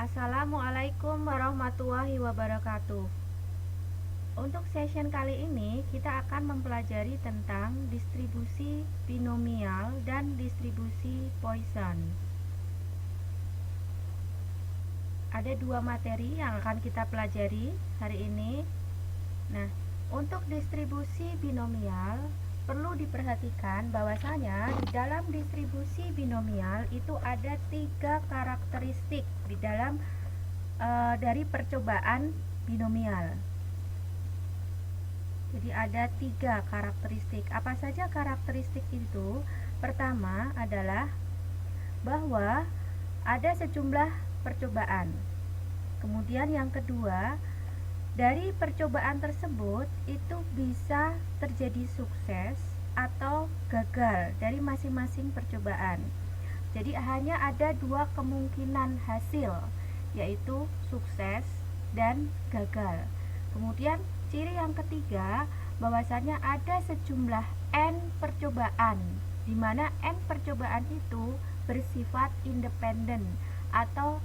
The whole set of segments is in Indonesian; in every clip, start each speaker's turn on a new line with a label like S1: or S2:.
S1: Assalamualaikum warahmatullahi wabarakatuh. Untuk session kali ini kita akan mempelajari tentang distribusi binomial dan distribusi Poisson. Ada dua materi yang akan kita pelajari hari ini. Nah, untuk distribusi binomial perlu diperhatikan bahwasanya di dalam distribusi binomial itu ada 3 karakteristik di dalam dari percobaan binomial. Jadi ada 3 karakteristik. Apa saja karakteristik itu? Pertama adalah bahwa ada sejumlah percobaan. Kemudian yang kedua, dari percobaan tersebut itu bisa terjadi sukses atau gagal dari masing-masing percobaan. Jadi hanya ada 2 kemungkinan hasil, yaitu sukses dan gagal. Kemudian ciri yang ketiga, bahwasanya ada sejumlah N percobaan, di mana N percobaan itu bersifat independen atau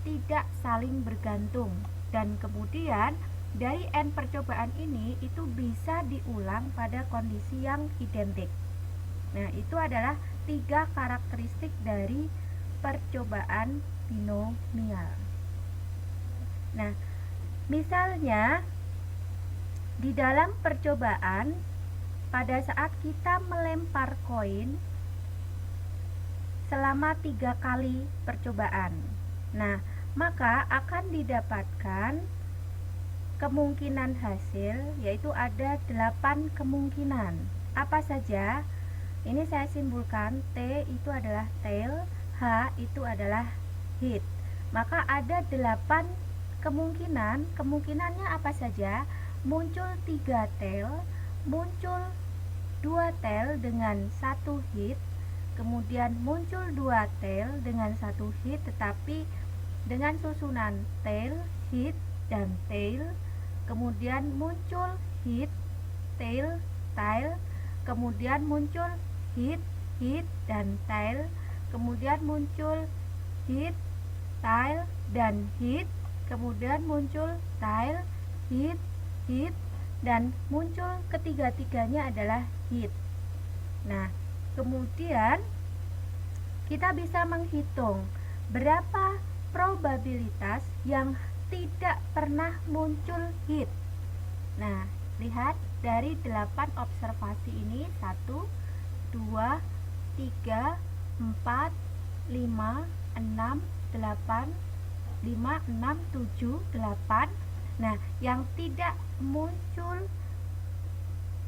S1: tidak saling bergantung. Dan kemudian dari N percobaan ini itu bisa diulang pada kondisi yang identik. Nah, itu adalah 3 karakteristik dari percobaan binomial. Nah, misalnya di dalam percobaan pada saat kita melempar koin selama 3 kali percobaan. Nah, maka akan didapatkan kemungkinan hasil, yaitu ada 8 kemungkinan. Apa saja? Ini saya simpulkan, T itu adalah tail, H itu adalah hit. Maka ada 8 kemungkinan. Kemungkinannya apa saja? Muncul 3 tail, muncul 2 tail dengan 1 hit, kemudian muncul 2 tail dengan 1 hit tetapi dengan susunan tail, hit, dan tail. Kemudian muncul hit, tail, tail. Kemudian muncul hit, hit, dan tail. Kemudian muncul hit, tail, dan hit. Kemudian muncul tail, hit, hit, dan muncul ketiga-tiganya adalah hit. Nah, kemudian kita bisa menghitung berapa probabilitas yang tidak pernah muncul hit. Nah, lihat dari 8 observasi ini, 1, 2, 3, 4, 5, 6, 8, 5, 6, 7, 8. Nah, yang tidak muncul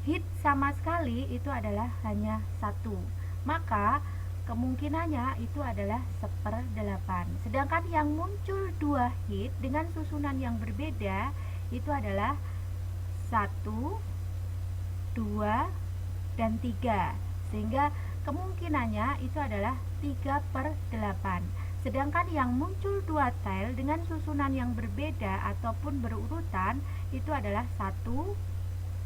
S1: hit sama sekali itu adalah hanya 1. Maka kemungkinannya itu adalah 1/8. Sedangkan yang muncul 2 hit dengan susunan yang berbeda itu adalah 1, 2, dan 3. Sehingga kemungkinannya itu adalah 3/8. Sedangkan yang muncul 2 tail dengan susunan yang berbeda ataupun berurutan itu adalah 1,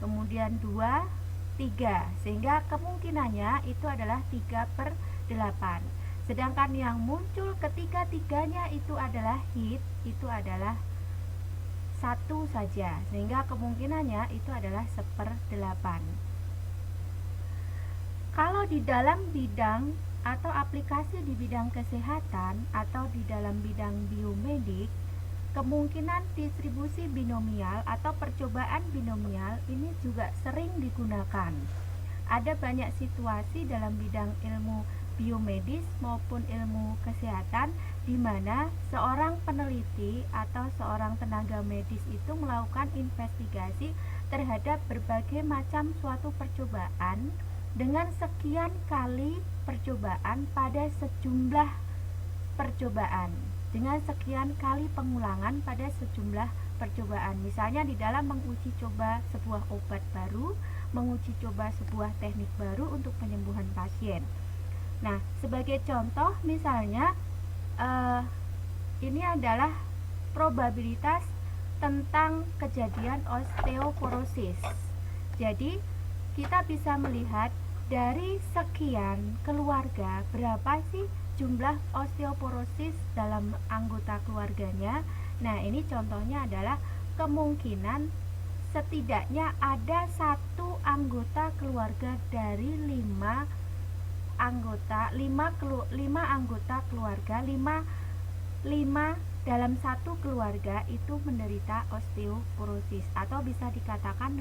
S1: kemudian 2, 3. Sehingga kemungkinannya itu adalah 3/8. Sedangkan yang muncul ketiga-tiganya itu adalah hit, itu adalah 1 saja. Sehingga kemungkinannya itu adalah 1/8. Kalau di dalam bidang atau aplikasi di bidang kesehatan atau di dalam bidang biomedik, kemungkinan distribusi binomial atau percobaan binomial ini juga sering digunakan. Ada banyak situasi dalam bidang ilmu biomedis maupun ilmu kesehatan di mana seorang peneliti atau seorang tenaga medis itu melakukan investigasi terhadap berbagai macam suatu percobaan dengan sekian kali percobaan pada sejumlah percobaan, dengan sekian kali pengulangan pada sejumlah percobaan. Misalnya di dalam menguji coba sebuah obat baru, menguji coba sebuah teknik baru untuk penyembuhan pasien. Nah, sebagai contoh misalnya ini adalah probabilitas tentang kejadian osteoporosis. Jadi, kita bisa melihat dari sekian keluarga berapa sih jumlah osteoporosis dalam anggota keluarganya. Nah, ini contohnya adalah kemungkinan setidaknya ada satu anggota keluarga dari 5 anggota keluarga, 5 dalam satu keluarga itu menderita osteoporosis, atau bisa dikatakan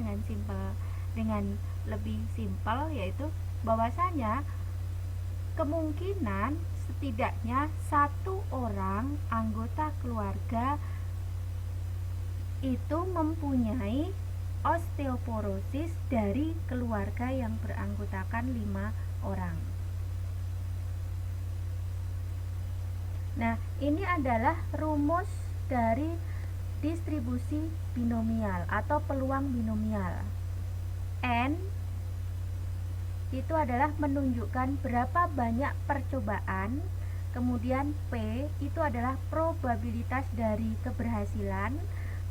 S1: dengan lebih simpel, yaitu bahwasanya kemungkinan setidaknya satu orang anggota keluarga itu mempunyai osteoporosis dari keluarga yang beranggotakan 5 orang. Nah, ini adalah rumus dari distribusi binomial atau peluang binomial. N itu adalah menunjukkan berapa banyak percobaan, kemudian P itu adalah probabilitas dari keberhasilan,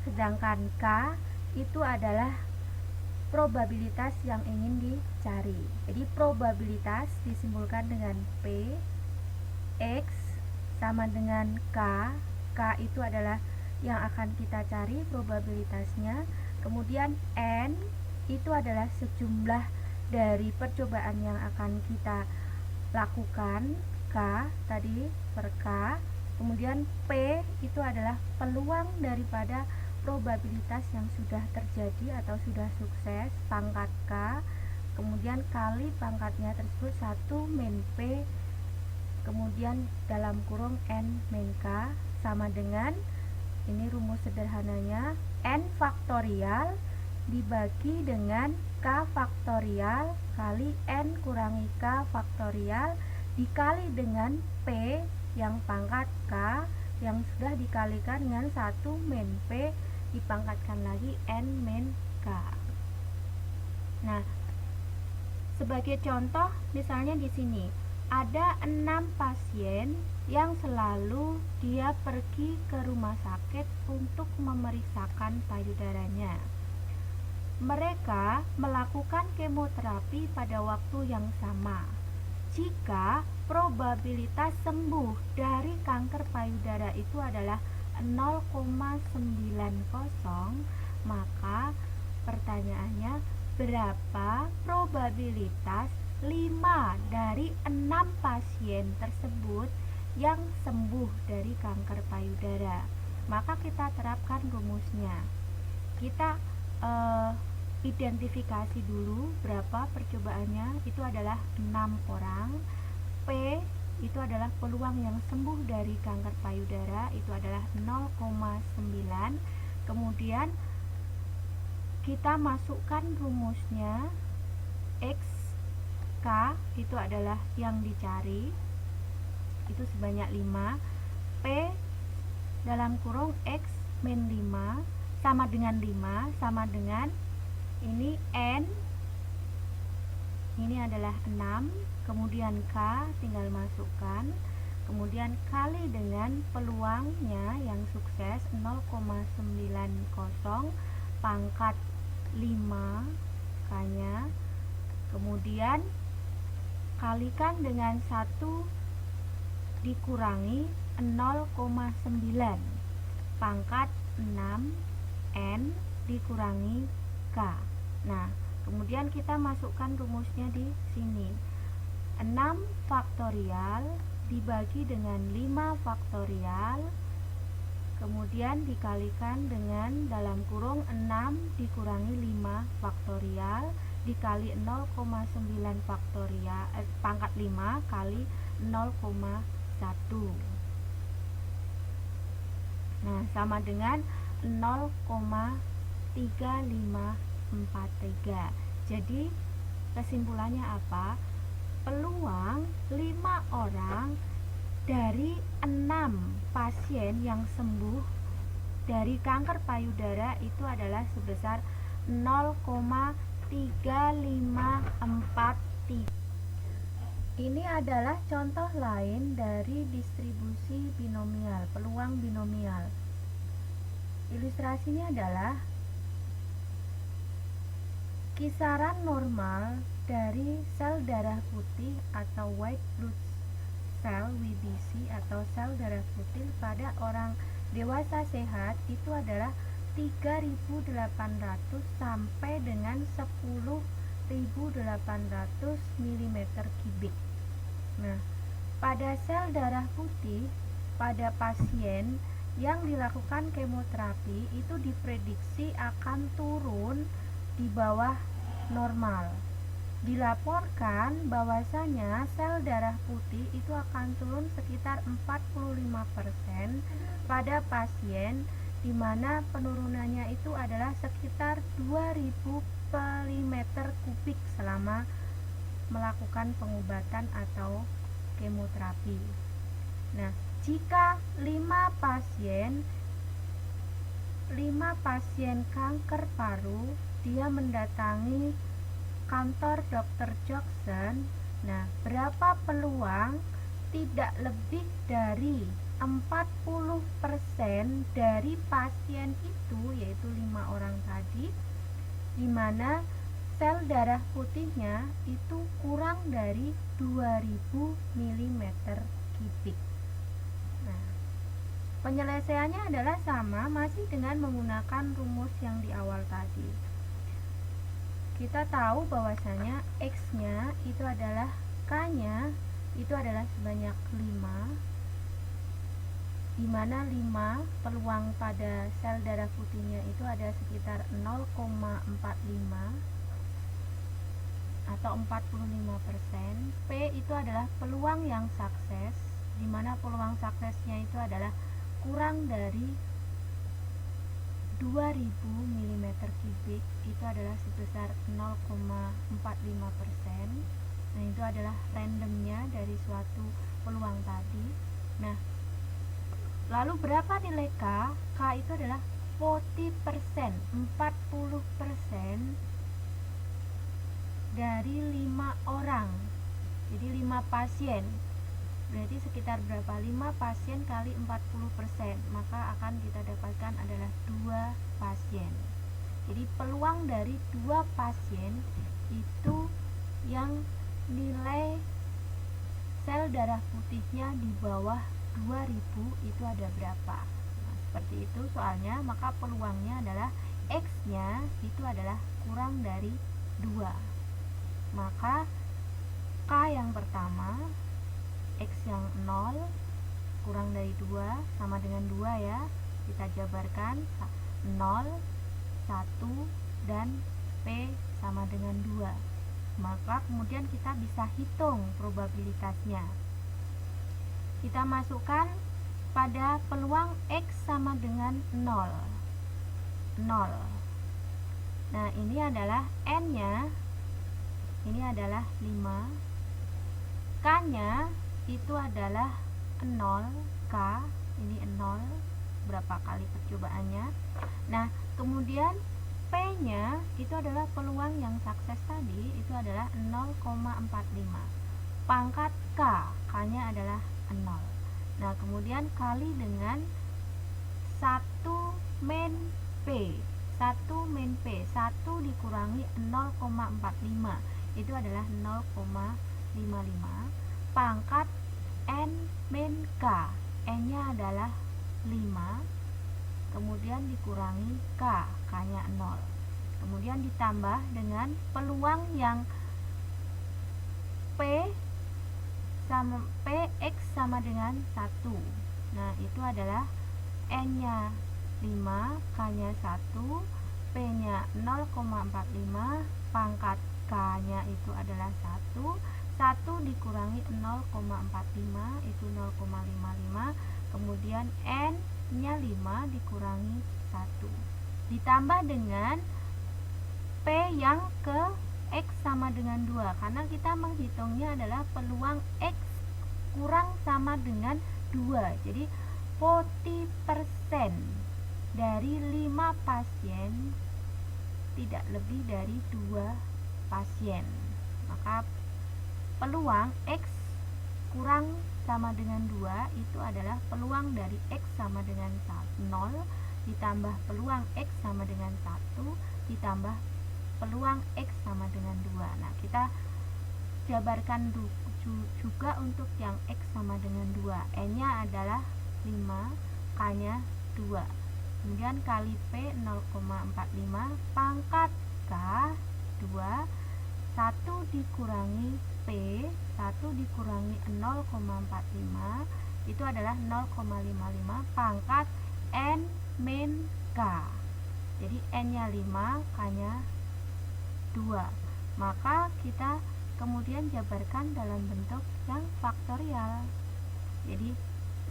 S1: sedangkan K itu adalah probabilitas yang ingin dicari. Jadi probabilitas disimbolkan dengan P, X sama dengan K. K itu adalah yang akan kita cari probabilitasnya. Kemudian N itu adalah sejumlah dari percobaan yang akan kita lakukan, K tadi per K. Kemudian P itu adalah peluang daripada probabilitas yang sudah terjadi atau sudah sukses, pangkat K. Kemudian kali pangkatnya tersebut 1 min P, kemudian dalam kurung N min K, sama dengan, ini rumus sederhananya, N faktorial dibagi dengan K faktorial kali N kurangi K faktorial dikali dengan P yang pangkat K yang sudah dikalikan dengan 1 min P dipangkatkan lagi N min K. Nah, sebagai contoh misalnya di sini ada 6 pasien yang selalu dia pergi ke rumah sakit untuk memeriksakan payudaranya. Mereka melakukan kemoterapi pada waktu yang sama. Jika probabilitas sembuh dari kanker payudara itu adalah 0,90, maka pertanyaannya, berapa probabilitas 5 dari 6 pasien tersebut yang sembuh dari kanker payudara? Maka kita terapkan rumusnya. Kita identifikasi dulu berapa percobaannya, itu adalah 6 orang. P itu adalah peluang yang sembuh dari kanker payudara, itu adalah 0,9. Kemudian kita masukkan rumusnya, X K itu adalah yang dicari, itu sebanyak 5. P dalam kurung X min 5 sama dengan 5, sama dengan ini N, ini adalah 6, kemudian K tinggal masukkan, kemudian kali dengan peluangnya yang sukses 0,90 pangkat 5 K-nya, kemudian kalikan dengan 1 dikurangi 0,9 pangkat 6 N dikurangi K. Nah, kemudian kita masukkan rumusnya di sini. 6 faktorial dibagi dengan 5 faktorial, kemudian dikalikan dengan dalam kurung 6 dikurangi 5 faktorial dikali 0,9 faktorial pangkat 5 kali 0,1. Nah, sama dengan 0,3543. Jadi kesimpulannya apa? Peluang 5 orang dari 6 pasien yang sembuh dari kanker payudara itu adalah sebesar 0,3543. Ini adalah contoh lain dari distribusi binomial, peluang binomial. Ilustrasinya adalah kisaran normal dari sel darah putih atau white blood sel WBC atau sel darah putih pada orang dewasa sehat itu adalah 3.800 sampai dengan 10.800 mm kubik. Nah, pada sel darah putih pada pasien yang dilakukan kemoterapi itu diprediksi akan turun di bawah normal. Dilaporkan bahwasanya sel darah putih itu akan turun sekitar 45% pada pasien di mana penurunannya itu adalah sekitar 2000 mm kubik selama melakukan pengobatan atau kemoterapi. Nah, jika 5 pasien kanker paru dia mendatangi kantor Dr. Jackson, nah berapa peluang tidak lebih dari 40% dari pasien itu, yaitu 5 orang tadi, di mana sel darah putihnya itu kurang dari 2000 mm kubik. Nah, penyelesaiannya adalah sama, masih dengan menggunakan rumus yang di awal tadi. Kita tahu bahwasanya X-nya itu adalah K-nya itu adalah sebanyak 5, di mana 5 peluang pada sel darah putihnya itu ada sekitar 0,45 atau 45%. P itu adalah peluang yang sukses, di mana peluang suksesnya itu adalah kurang dari 2000 mm kubik, itu adalah sebesar 0,45%. Nah, itu adalah randomnya dari suatu peluang tadi. Nah, lalu berapa nilai K? K itu adalah 40%, 40% dari 5 orang. Jadi 5 pasien. Berarti sekitar berapa? 5 pasien kali 40%, maka akan kita dapatkan adalah 2 pasien. Jadi peluang dari 2 pasien itu yang nilai sel darah putihnya di bawah 2000 itu ada berapa? Nah, seperti itu soalnya, maka peluangnya adalah X-nya itu adalah kurang dari 2. Maka K yang pertama, X yang 0 kurang dari 2 sama dengan 2 ya. Kita jabarkan 0, 1 dan P sama dengan 2. Maka kemudian kita bisa hitung probabilitasnya. Kita masukkan pada peluang X sama dengan 0. Nah, ini adalah N-nya, ini adalah 5. K-nya itu adalah 0, K ini 0, berapa kali percobaannya. Nah, kemudian P-nya itu adalah peluang yang sukses tadi, itu adalah 0,45. Pangkat K, K-nya adalah 0. Nah, kemudian kali dengan 1 min P. 1 min P, 1 dikurangi 0,45, itu adalah 0,55. Pangkat N min K, N-nya adalah 5, kemudian dikurangi K, K-nya 0. Kemudian ditambah dengan peluang yang X sama dengan 1. Nah, itu adalah N-nya 5, K-nya 1, P-nya 0,45, pangkat K-nya itu adalah 1. 1 dikurangi 0,45 itu 0,55, kemudian N-nya 5 dikurangi 1. Ditambah dengan P yang ke X sama dengan 2, karena kita menghitungnya adalah peluang X kurang sama dengan 2. Jadi 40% dari 5 pasien tidak lebih dari 2 pasien. Maka peluang X kurang sama dengan 2 itu adalah peluang dari X sama dengan 0 ditambah peluang X sama dengan 1 ditambah peluang X sama dengan 2. Nah, kita jabarkan juga untuk yang X sama dengan 2. N-nya adalah 5, K-nya 2. Kemudian kali P 0,45 pangkat K 2, 1 dikurangi P, 1 dikurangi 0,45 itu adalah 0,55 pangkat N min K. Jadi N-nya 5, K-nya 2. Maka kita kemudian jabarkan dalam bentuk yang faktorial. Jadi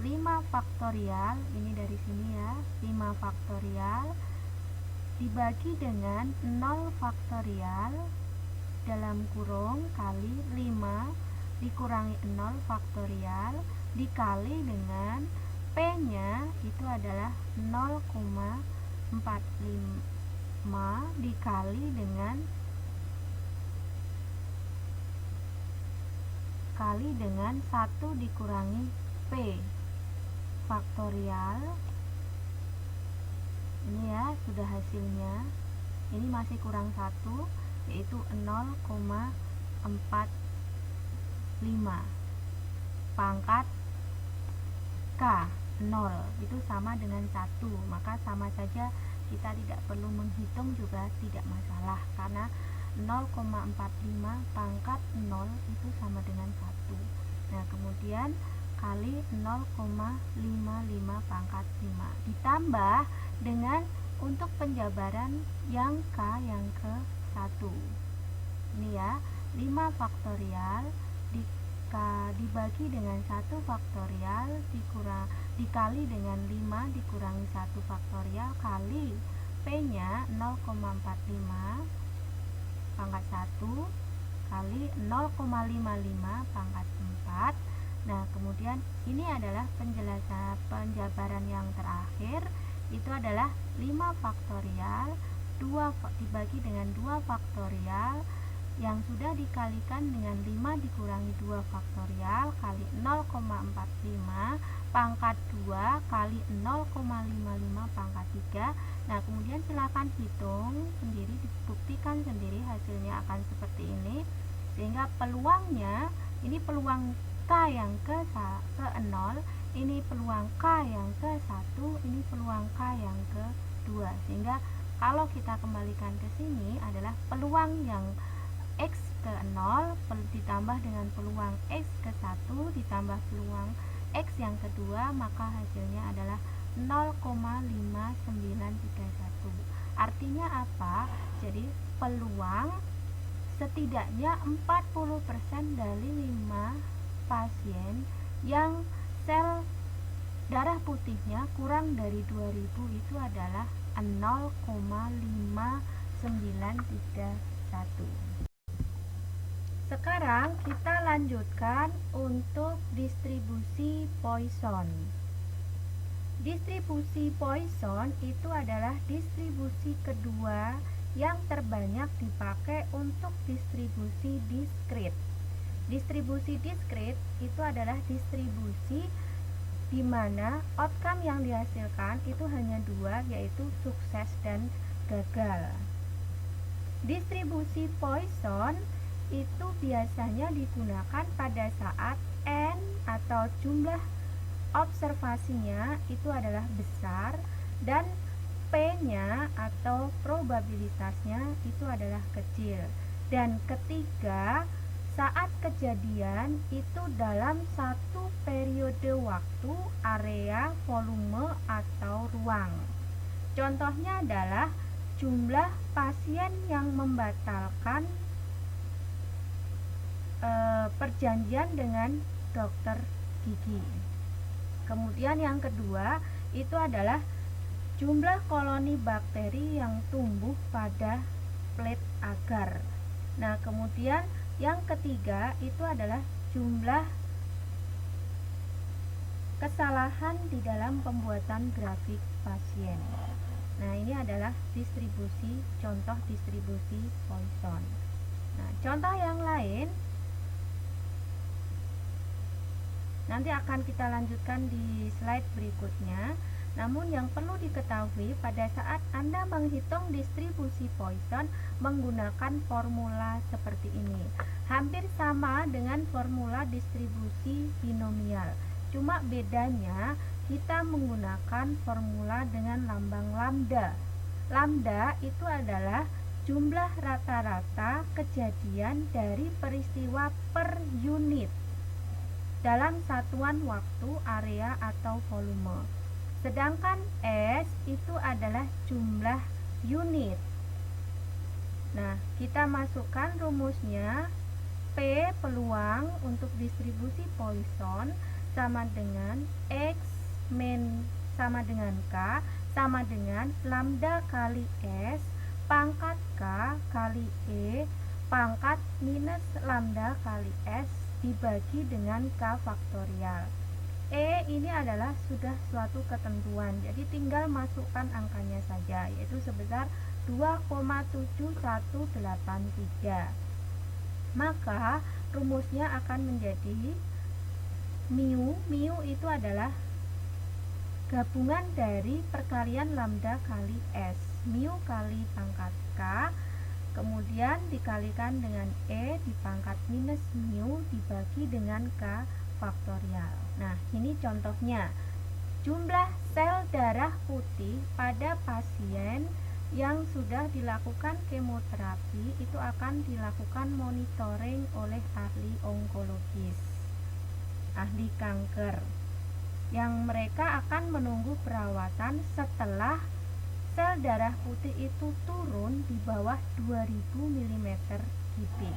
S1: 5 faktorial, ini dari sini ya, 5 faktorial dibagi dengan 0 faktorial dalam kurung kali 5 dikurangi 0 faktorial dikali dengan P-nya itu adalah 0,45 dikali dengan 1 dikurangi P faktorial. Ini ya sudah hasilnya. Ini masih kurang 1, yaitu 0,45 pangkat K 0 itu sama dengan 1, maka sama saja kita tidak perlu menghitung juga tidak masalah, karena 0,45 pangkat 0 itu sama dengan 1. Nah kemudian kali 0,55 pangkat 5 ditambah dengan untuk penjabaran yang K yang ke 1. Ini ya, 5 faktorial dibagi dengan 1 faktorial dikali dengan 5 dikurangi 1 faktorial kali P-nya 0,45 pangkat 1 kali 0,55 pangkat 4. Nah kemudian ini adalah penjabaran yang terakhir, itu adalah 5 faktorial dibagi dengan 2 faktorial yang sudah dikalikan dengan 5 dikurangi 2 faktorial kali 0,45 pangkat 2 kali 0,55 pangkat 3. Nah kemudian silakan hitung sendiri, dibuktikan sendiri, hasilnya akan seperti ini. Sehingga peluangnya, ini peluang K yang ke 0, ini peluang K yang ke 1, ini peluang K yang ke 2. Sehingga kalau kita kembalikan ke sini adalah peluang yang X ke 0 ditambah dengan peluang X ke 1 ditambah peluang X yang kedua, maka hasilnya adalah 0,5931. Artinya apa? Jadi peluang setidaknya 40% dari 5 pasien yang sel darah putihnya kurang dari 2000 itu adalah 0,5931. Sekarang kita lanjutkan untuk distribusi Poisson. Distribusi Poisson itu adalah distribusi kedua yang terbanyak dipakai untuk distribusi diskrit. Distribusi diskrit itu adalah distribusi di mana outcome yang dihasilkan itu hanya 2, yaitu sukses dan gagal. Distribusi Poisson itu biasanya digunakan pada saat N atau jumlah observasinya itu adalah besar dan P-nya atau probabilitasnya itu adalah kecil. Dan ketiga, saat kejadian itu dalam satu periode waktu, area, volume, atau ruang. Contohnya adalah jumlah pasien yang membatalkan perjanjian dengan dokter gigi. Kemudian yang kedua itu adalah jumlah koloni bakteri yang tumbuh pada plate agar. Nah kemudian yang ketiga itu adalah jumlah kesalahan di dalam pembuatan grafik pasien. Nah ini adalah distribusi, contoh distribusi Poisson. Nah contoh yang lain nanti akan kita lanjutkan di slide berikutnya. Namun yang perlu diketahui pada saat Anda menghitung distribusi Poisson menggunakan formula seperti ini. Hampir sama dengan formula distribusi binomial. Cuma bedanya kita menggunakan formula dengan lambang lambda. Lambda itu adalah jumlah rata-rata kejadian dari peristiwa per unit dalam satuan waktu, area, atau volume. Sedangkan S itu adalah jumlah unit. Nah, kita masukkan rumusnya. P peluang untuk distribusi Poisson sama dengan X sama dengan K sama dengan lambda kali S pangkat K kali E pangkat minus lambda kali S dibagi dengan K faktorial. E ini adalah sudah suatu ketentuan, jadi tinggal masukkan angkanya saja, yaitu sebesar 2,7183. Maka rumusnya akan menjadi mu itu adalah gabungan dari perkalian lambda kali S, mu kali pangkat K, kemudian dikalikan dengan E di pangkat minus mu dibagi dengan K faktorial. Nah, ini contohnya. Jumlah sel darah putih pada pasien yang sudah dilakukan kemoterapi itu akan dilakukan monitoring oleh ahli onkologis, ahli kanker, yang mereka akan menunggu perawatan setelah sel darah putih itu turun di bawah 2000 mm kubik.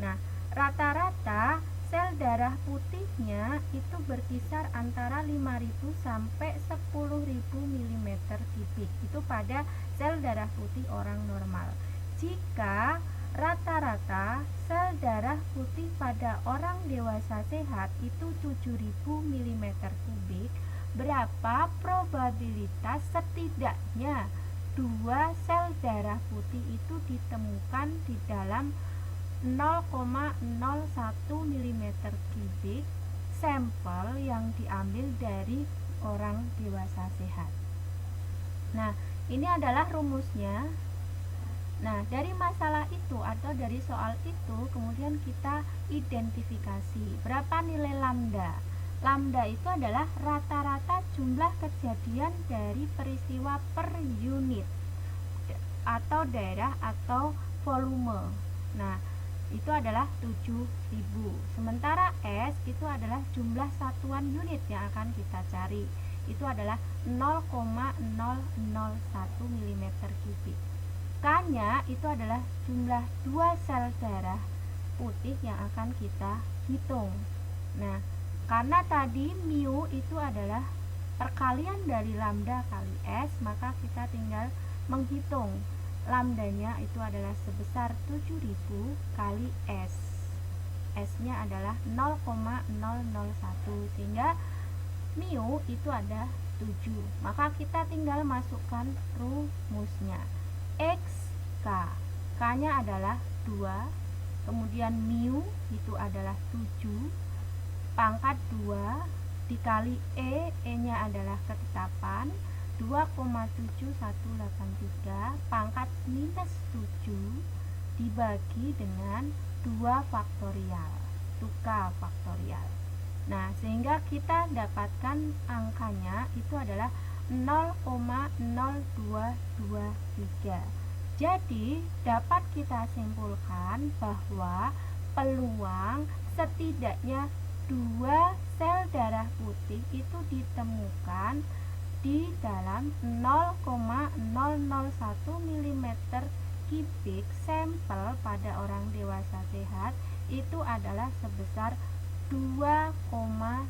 S1: Nah, rata-rata sel darah putihnya itu berkisar antara 5000 sampai 10000 mm kubik. Itu pada sel darah putih orang normal. Jika rata-rata sel darah putih pada orang dewasa sehat itu 7000 mm kubik, berapa probabilitas setidaknya 2 sel darah putih itu ditemukan di dalam 0,01 mm kubik sampel yang diambil dari orang dewasa sehat. Nah, ini adalah rumusnya. Nah, dari masalah itu atau dari soal itu kemudian kita identifikasi berapa nilai lambda. Lambda itu adalah rata-rata jumlah kejadian dari peristiwa per unit atau daerah atau volume. Nah, itu adalah 7000. Sementara S itu adalah jumlah satuan unit yang akan kita cari. Itu adalah 0,001 mm kubik. K-nya itu adalah jumlah 2 sel darah putih yang akan kita hitung. Nah, karena tadi mu itu adalah perkalian dari lambda kali S, maka kita tinggal menghitung. Lambdanya itu adalah sebesar 7000 kali S. S-nya adalah 0,001 sehingga mu itu ada 7. Maka kita tinggal masukkan rumusnya. X K. K-nya adalah 2. Kemudian mu itu adalah 7 pangkat 2 dikali E-nya adalah ketetapan 2,7183 pangkat minus 7 dibagi dengan 2 faktorial, 2K faktorial. Nah, sehingga kita dapatkan angkanya itu adalah 0,0223. Jadi, dapat kita simpulkan bahwa peluang setidaknya 2 sel darah putih itu ditemukan di dalam 0,001 mm kubik sampel pada orang dewasa sehat itu adalah sebesar 2,2%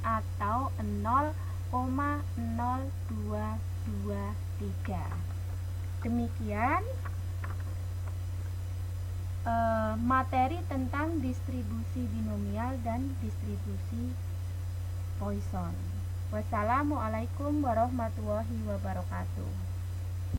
S1: atau 0,0223. Demikian materi tentang distribusi binomial dan distribusi Poisson. Wassalamualaikum warahmatullahi wabarakatuh.